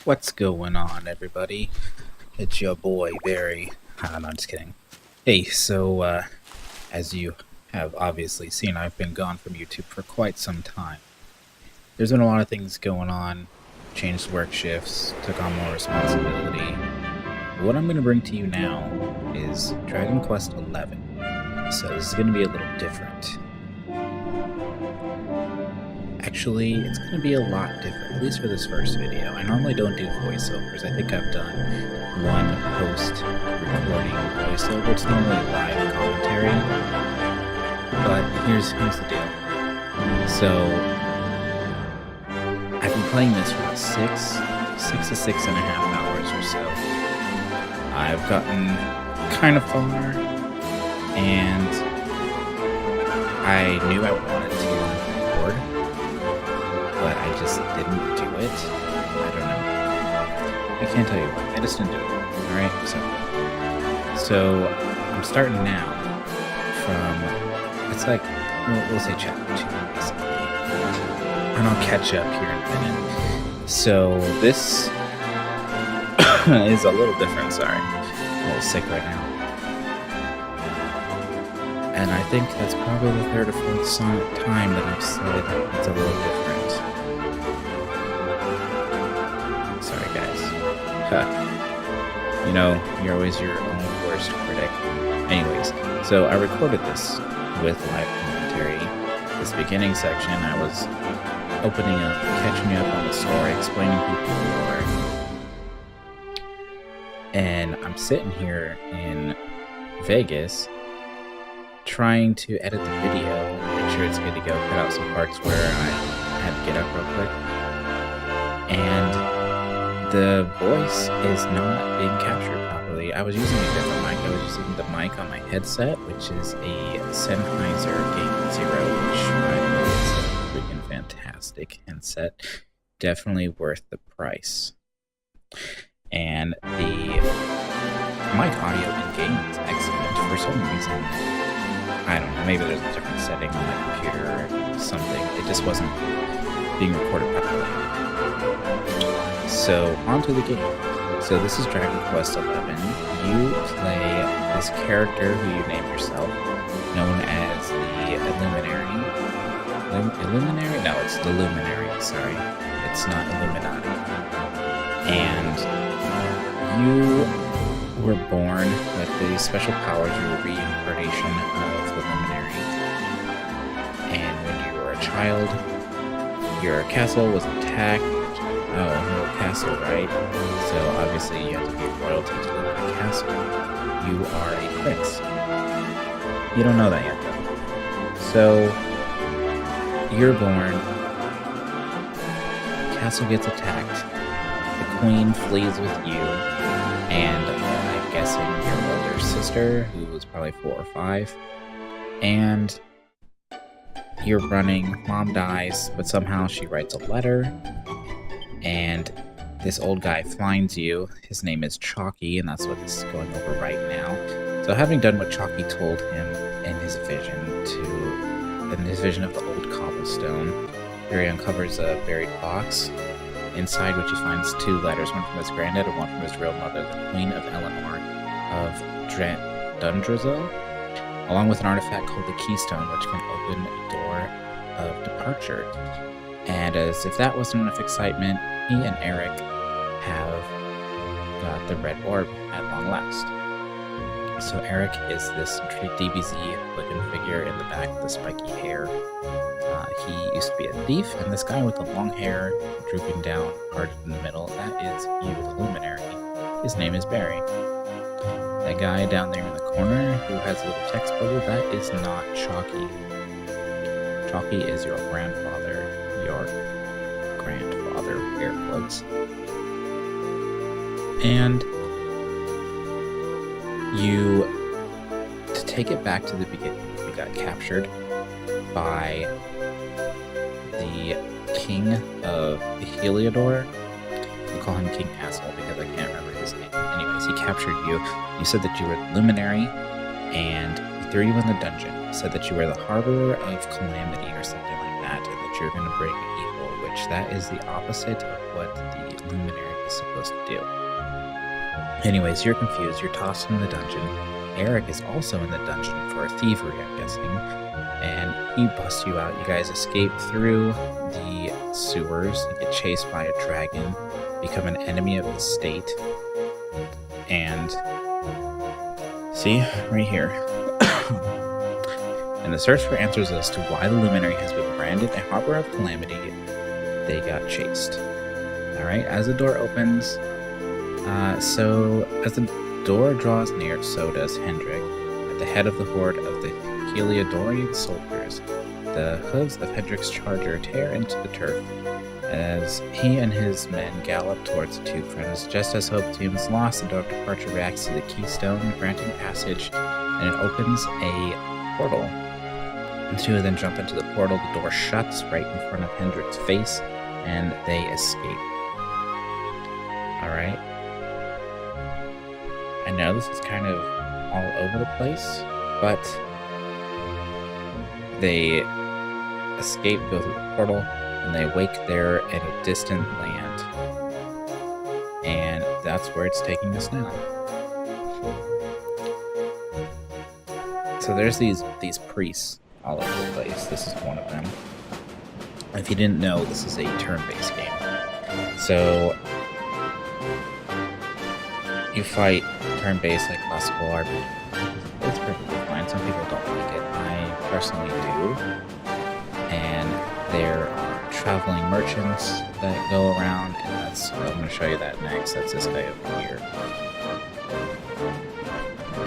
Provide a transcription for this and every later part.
What's going on, everybody? It's your boy, Barry. No, I'm just kidding. Hey, as you have obviously seen, I've been gone from YouTube for quite some time. There's been a lot of things going on, changed work shifts, took on more responsibility. What I'm going to bring to you now is Dragon Quest XI. So this is going to be a little different. Actually, it's going to be a lot different, at least for this first video. I normally don't do voiceovers. I think I've done one post-recording voiceover. It's normally live commentary. But here's the deal. So, I've been playing this for 6 to 6.5 hours or so. I've gotten kind of far, and I knew I wanted to record, but I just didn't do it. I don't know. I can't tell you why. I just didn't do it. Alright? So I'm starting now from, it's like, we'll say chapter 2, basically. And I'll catch up here in a minute. So this is a little different, sorry. I'm a little sick right now. And I think that's probably the third or fourth time that I've said it's a little different. Sorry, guys. You know, you're always your own worst critic. Anyways, so I recorded this with live commentary. This beginning section, I was opening up, catching up on the story, explaining who people are. And I'm sitting here in Vegas trying to edit the video, make sure it's good to go, cut out some parts where I had to get up real quick. And the voice is not being captured properly. I was using a different mic. I was using the mic on my headset, which is a Sennheiser Game Zero, which I know is a freaking fantastic headset. Definitely worth the price. And the mic audio in game is excellent. For some reason, I don't know, maybe there's a different setting on my computer or something. It just wasn't being recorded properly. So, onto the game. So this is Dragon Quest XI. You play this character who you name yourself, known as the Illuminary. Illuminary? No, it's the Luminary, sorry. It's not Illuminati. And you were born with these special powers. You were reincarnation of the Luminary. And when you were a child, your castle was attacked. Oh, no castle, right? So obviously you have to be royalty to live in a castle. You are a prince. You don't know that yet, though. So you're born. The castle gets attacked. The queen flees with you, and I'm guessing your older sister, who was probably 4 or 5, and you're running. Mom dies, but somehow she writes a letter. And this old guy finds you. His name is Chalky, and that's what this is going over right now. So having done what Chalky told him in his vision of the old cobblestone, Barry uncovers a buried box, inside which he finds 2 letters, one from his granddad and one from his real mother, the Queen of Eleanor of Dundrazel, along with an artifact called the Keystone, which can open a door of departure. And as if that wasn't enough excitement, he and Eric have got the red orb at long last. So Eric is this DBZ-looking figure in the back with the spiky hair. He used to be a thief, and this guy with the long hair drooping down, parted in the middle, that is you, the Luminary. His name is Barry. That guy down there in the corner who has a little text bubble, that is not Chalky. Chalky is your grandfather. Air quotes. And to take it back to the beginning, we got captured by the king of Heliodor. We call him King Asshole because I can't remember his name. Anyways, he captured you. You said that you were the Luminary, and he threw you in the dungeon. He said that you were the Harborer of Calamity or something like that, and that you're going to bring evil, which that is the opposite of what the Luminary is supposed to do. Anyways, you're confused. You're tossed in the dungeon. Eric is also in the dungeon for thievery, I'm guessing. And he busts you out. You guys escape through the sewers. You get chased by a dragon. Become an enemy of the state. And... see? Right here. In the search for answers as to why the Luminary has been branded a harbor of calamity, they got chased. Alright, as the door opens... so, as the door draws near, so does Hendrik, at the head of the horde of the Heliodorian soldiers. The hooves of Hendrik's charger tear into the turf as he and his men gallop towards the two friends. Just as hope seems lost, the door of departure reacts to the keystone, granting passage, and it opens a portal. The two of them jump into the portal, the door shuts right in front of Hendrik's face, and they escape. Alright. I know this is kind of all over the place, but they escape, go through the portal, and they wake there in a distant land. And that's where it's taking us now. So there's these priests all over the place. This is one of them. If you didn't know, this is a turn-based game. So you fight turn-based like classical RPG. It's perfectly fine. Some people don't like it. I personally do. And there are traveling merchants that go around, and I'm going to show you that next. That's this guy over here.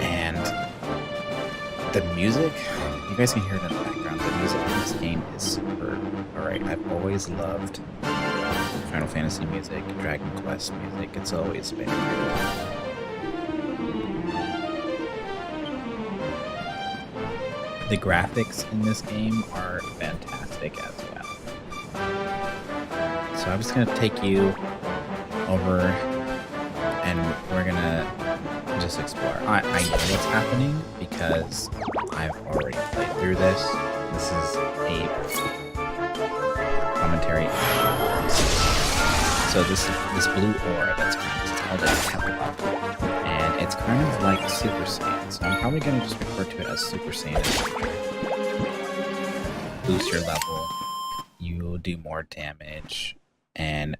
And the music, you guys can hear it in the background. The music in this game is superb. Alright, I've always loved Final Fantasy music, Dragon Quest music. It's always been good. The graphics in this game are fantastic as well. So I'm just going to take you over and we're going to just explore. I know what's happening because I've already played through this. This is a commentary. So this blue aura that's called a Ep1. And it's kind of like Super Saiyan, so I'm probably going to just refer to it as Super Saiyan. Boost your level, you do more damage, and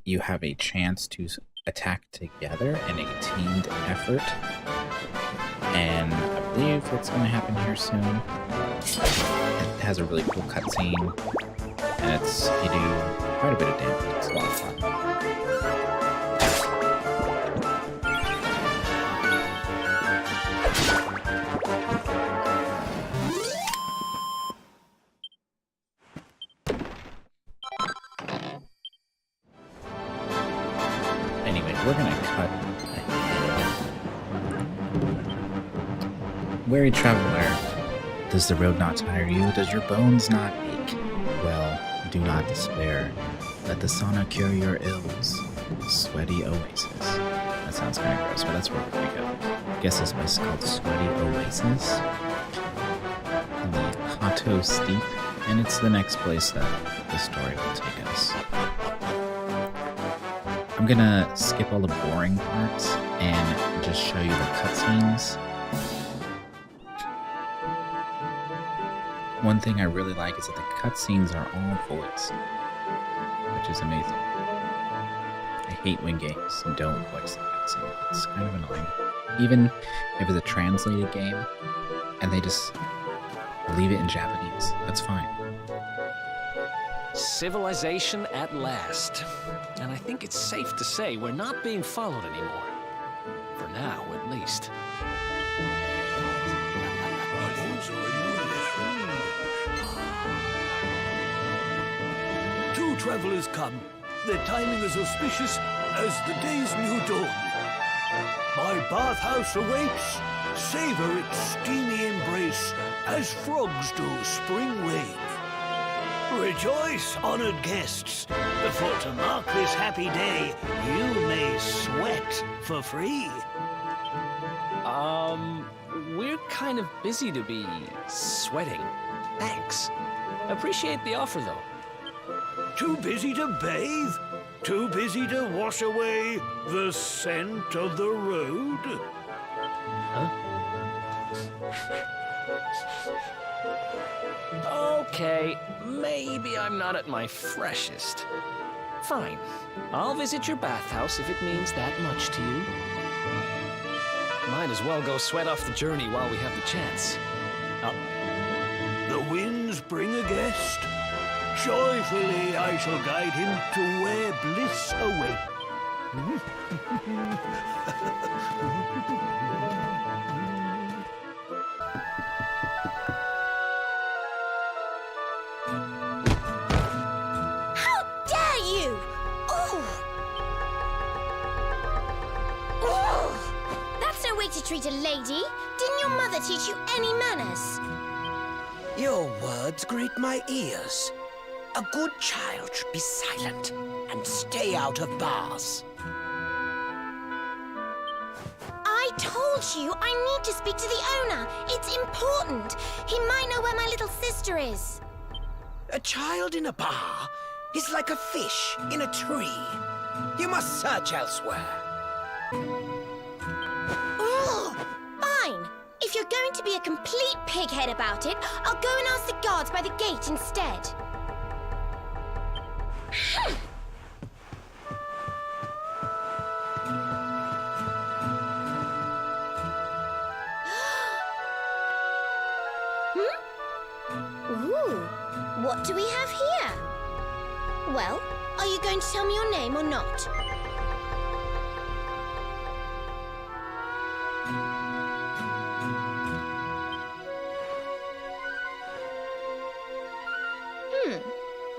you have a chance to attack together in a teamed effort. And I believe it's going to happen here soon. It has a really cool cutscene, and you do quite a bit of damage. It's a lot of fun. We're gonna cut ahead. Weary traveler, does the road not tire you? Does your bones not ache? Well, do not despair. Let the sauna cure your ills. Sweaty Oasis. That sounds kind of gross, but that's where we're gonna go. I guess this place is called Sweaty Oasis. The Hato Steep, and it's the next place that the story will take us. I'm gonna skip all the boring parts and just show you the cutscenes. One thing I really like is that the cutscenes are all voiced, which is amazing. I hate when games don't voice the cutscene. It's kind of annoying. Even if it's a translated game and they just leave it in Japanese, that's fine. Civilization at last. And I think it's safe to say we're not being followed anymore. For now, at least. Two travelers come. Their timing is auspicious as the day's new dawn. My bathhouse awaits. Savor its steamy embrace as frogs do spring rain. Rejoice, honored guests, for to mark this happy day, you may sweat for free. We're kind of busy to be sweating. Thanks. Appreciate the offer, though. Too busy to bathe? Too busy to wash away the scent of the road? Okay, maybe I'm not at my freshest. Fine. I'll visit your bathhouse if it means that much to you. Might as well go sweat off the journey while we have the chance. The winds bring a guest. Joyfully I shall guide him to where bliss awaits. How dare you! Oh! Oh! That's no way to treat a lady. Didn't your mother teach you any manners? Your words greet my ears. A good child should be silent and stay out of bars. I told you I need to speak to the owner. It's important. He might know where my little sister is. A child in a bar is like a fish in a tree. You must search elsewhere. Ugh! Fine. If you're going to be a complete pighead about it, I'll go and ask the guards by the gate instead. Ooh, what do we have here? Well, are you going to tell me your name or not?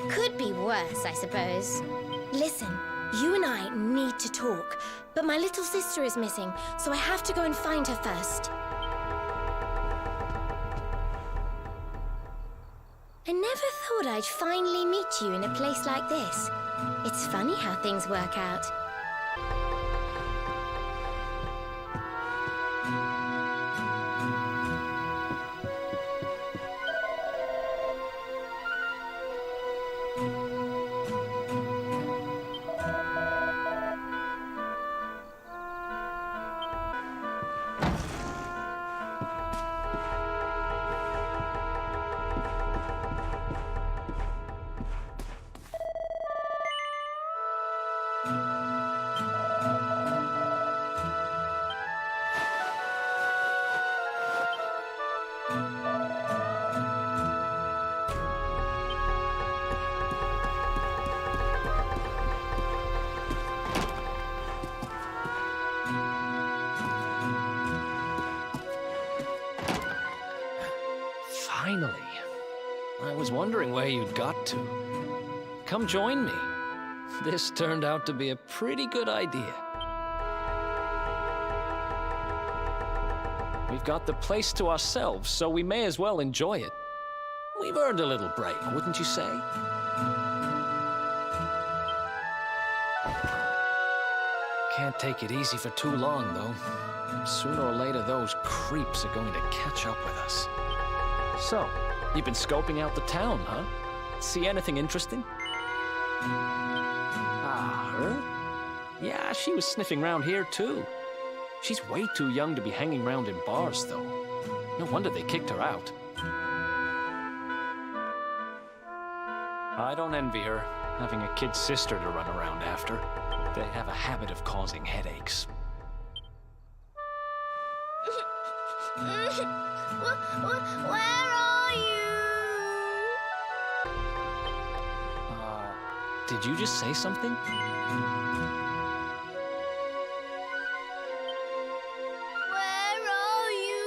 Could be worse, I suppose. Listen, you and I need to talk, but my little sister is missing, so I have to go and find her first. I never thought I'd finally meet you in a place like this. It's funny how things work out. Finally. I was wondering where you'd got to. Come join me. This turned out to be a pretty good idea. We've got the place to ourselves, so we may as well enjoy it. We've earned a little break, wouldn't you say? Can't take it easy for too long, though. Sooner or later, those creeps are going to catch up with us. So, you've been scoping out the town, huh? See anything interesting? Ah, her? Yeah, she was sniffing around here, too. She's way too young to be hanging around in bars, though. No wonder they kicked her out. I don't envy her, having a kid sister to run around after. They have a habit of causing headaches. Where are you? Did you just say something? Where are you?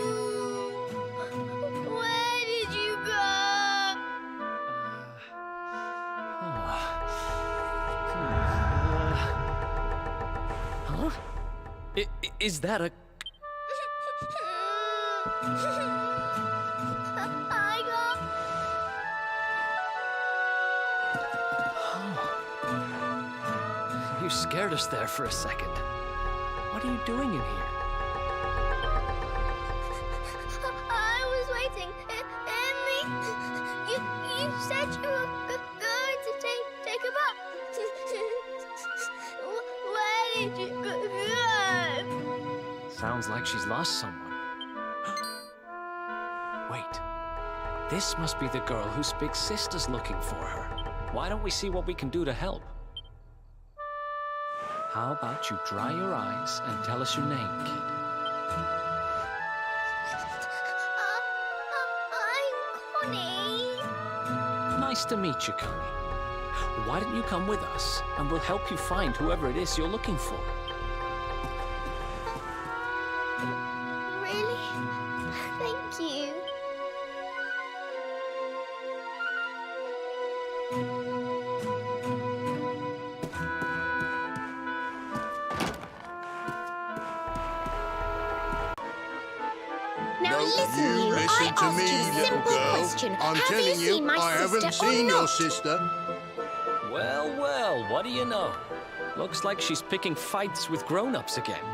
Where did you go? Huh? Is that a... I got... You scared us there for a second. What are you doing in here? I was waiting. Emmy, you said you were going to take a bath. did you go? Sounds like she's lost someone. Wait. This must be the girl whose big sister's looking for her. Why don't we see what we can do to help? How about you dry your eyes and tell us your name, kid? I'm Connie. Nice to meet you, Connie. Why don't you come with us, and we'll help you find whoever it is you're looking for. Really? Thank you. Now listen, you. listen I to asked me, you a little simple girl. question. I'm Have telling you seen my I sister haven't or seen not? your sister. Well, well, what do you know? Looks like she's picking fights with grown-ups again.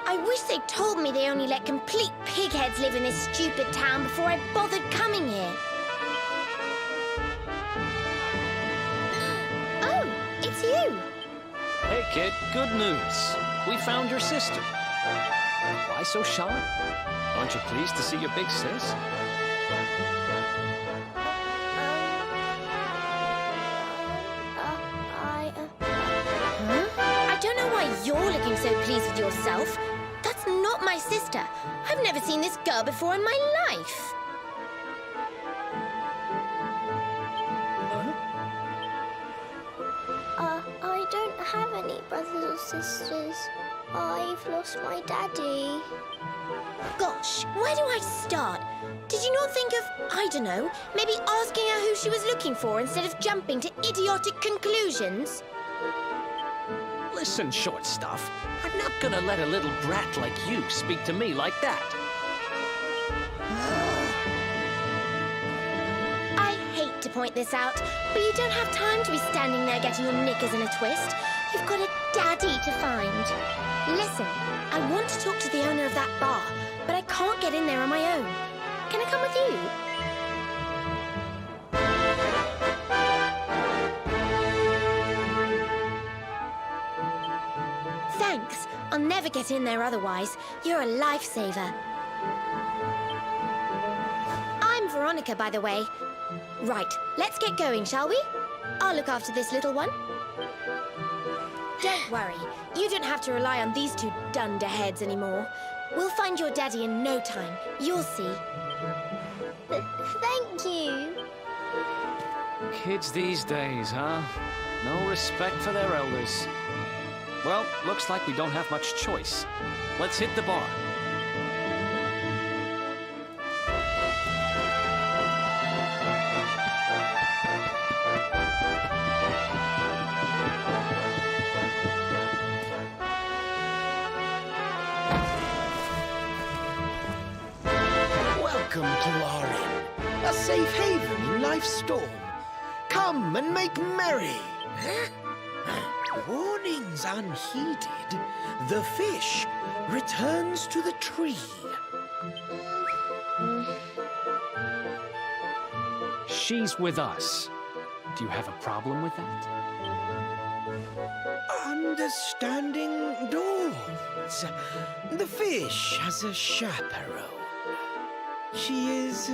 I wish they'd told me they only let complete pigheads live in this stupid town before I bothered coming here. Oh, it's you. Hey, kid, good news. We found your sister. Why so shy? Aren't you pleased to see your big sis? I don't know why you're looking so pleased with yourself. That's not my sister. I've never seen this girl before in my life. I don't have any brothers or sisters. I've lost my daddy. Gosh, where do I start? Did you not think of, I don't know, maybe asking her who she was looking for instead of jumping to idiotic conclusions? Listen, short stuff. I'm not gonna let a little brat like you speak to me like that. I hate to point this out, but you don't have time to be standing there getting your knickers in a twist. You've got a daddy to find. Listen, I want to talk to the owner of that bar, but I can't get in there on my own. Can I come with you? Thanks. I'll never get in there otherwise. You're a lifesaver. I'm Veronica, by the way. Right, let's get going, shall we? I'll look after this little one. Don't worry. You don't have to rely on these two dunderheads anymore. We'll find your daddy in no time. You'll see. Thank you. Kids these days, huh? No respect for their elders. Well, looks like we don't have much choice. Let's hit the bar. Welcome to our inn, a safe haven in life's storm. Come and make merry. Warnings unheeded, the fish returns to the tree. She's with us. Do you have a problem with that? Understanding dawns. The fish has a chaperone. She is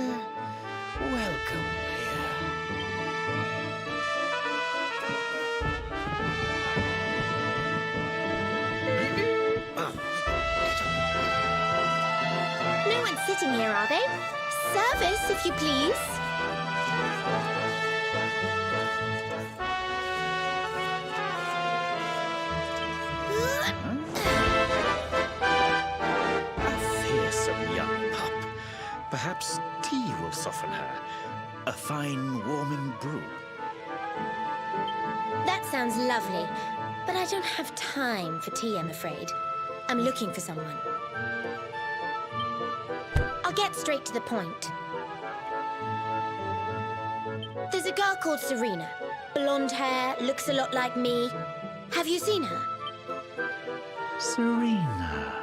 welcome here. No one's sitting here, are they? Service, if you please. A fearsome young pup. Perhaps tea will soften her. A fine warming brew. That sounds lovely, but I don't have time for tea, I'm afraid. I'm looking for someone. I'll get straight to the point. There's a girl called Serena. Blonde hair, looks a lot like me. Have you seen her? Serena.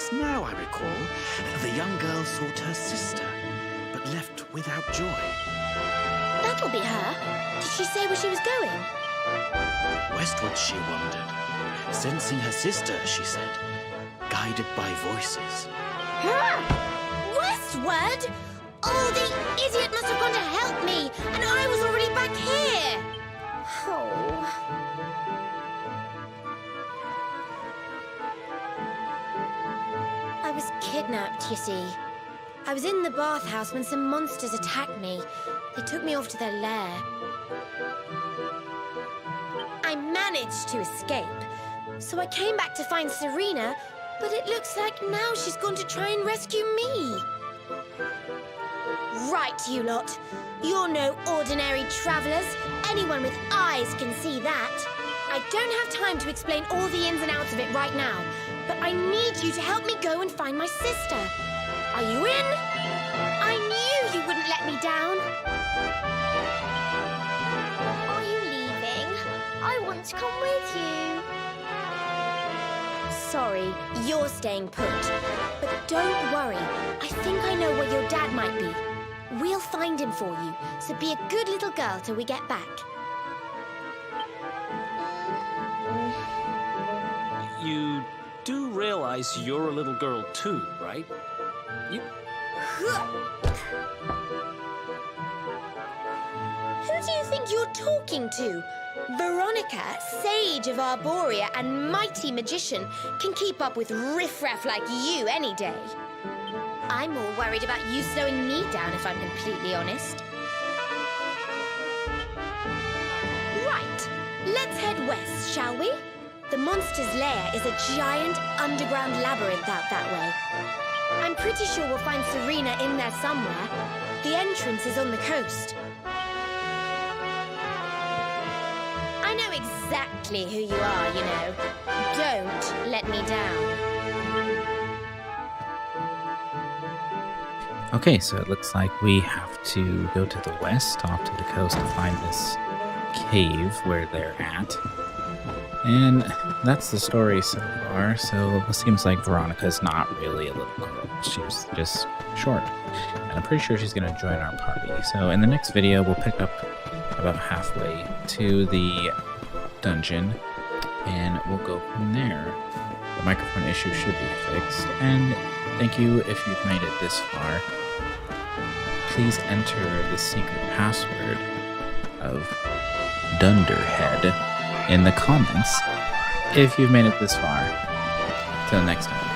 Just now, I recall, the young girl sought her sister, but left without joy. That'll be her. Did she say where she was going? Westward she wandered, sensing her sister, she said, guided by voices. Westward? Oh, the idiot must have gone to help me, and I was already back here. Oh. I was kidnapped, you see. I was in the bathhouse when some monsters attacked me. They took me off to their lair. I managed to escape, so I came back to find Serena, but it looks like now she's gone to try and rescue me. Right, you lot. You're no ordinary travelers. Anyone with eyes can see that. I don't have time to explain all the ins and outs of it right now, but I need you to help me go and find my sister. Are you in? I knew you wouldn't let me down. Are you leaving? I want to come with you. Sorry, you're staying put. But don't worry. I think I know where your dad might be. We'll find him for you, so be a good little girl till we get back. You do realize you're a little girl too, right? You... Who do you think you're talking to? Veronica, sage of Arborea and mighty magician, can keep up with riffraff like you any day. I'm more worried about you slowing me down, if I'm completely honest. Right, let's head west, shall we? The monster's lair is a giant underground labyrinth out that way. I'm pretty sure we'll find Serena in there somewhere. The entrance is on the coast. I know exactly who you are, you know. Don't let me down. Okay, so it looks like we have to go to the west, off to the coast, to find this cave where they're at. And that's the story so far. So it seems like Veronica's not really a little girl. She's just short. And I'm pretty sure she's going to join our party. So in the next video, we'll pick up about halfway to the dungeon, and we'll go from there. The microphone issue should be fixed. And thank you if you've made it this far. Please enter the secret password of Dunderhead in the comments if you've made it this far. Till next time.